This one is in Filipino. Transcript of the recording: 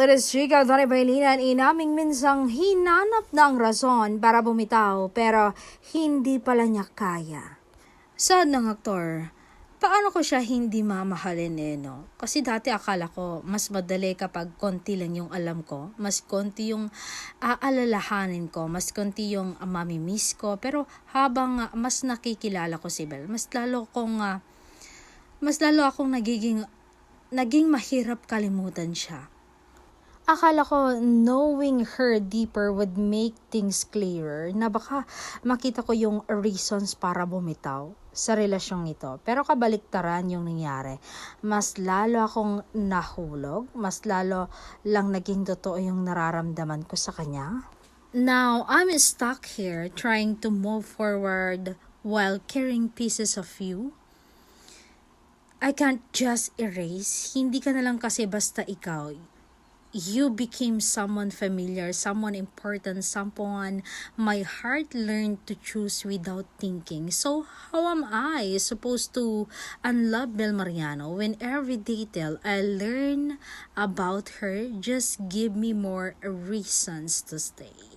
it is Chica Donnie Bailinan. Inaming minsang hinanap ng rason para bumitaw pero hindi pala niya kaya. Sad ng aktor, paano ko siya hindi mamahalin no? Kasi dati akala ko mas madali kapag konti lang yung alam ko, mas konti yung aalalahanin ko, mas konti yung mamimiss ko. Pero habang mas nakikilala ko si Belle, mas lalo akong naging mahirap kalimutan siya. Akala ko knowing her deeper would make things clearer, na baka makita ko yung reasons para bumitaw sa relasyong ito. Pero kabaliktaran yung nangyari. Mas lalo akong nahulog, mas lalo lang naging totoo yung nararamdaman ko sa kanya. Now, I'm stuck here trying to move forward while carrying pieces of you. I can't just erase. Hindi ka na lang kasi basta ikaw. You became someone familiar, someone important, someone my heart learned to choose without thinking. So how am I supposed to unlove Belle Mariano when every detail I learn about her just give me more reasons to stay?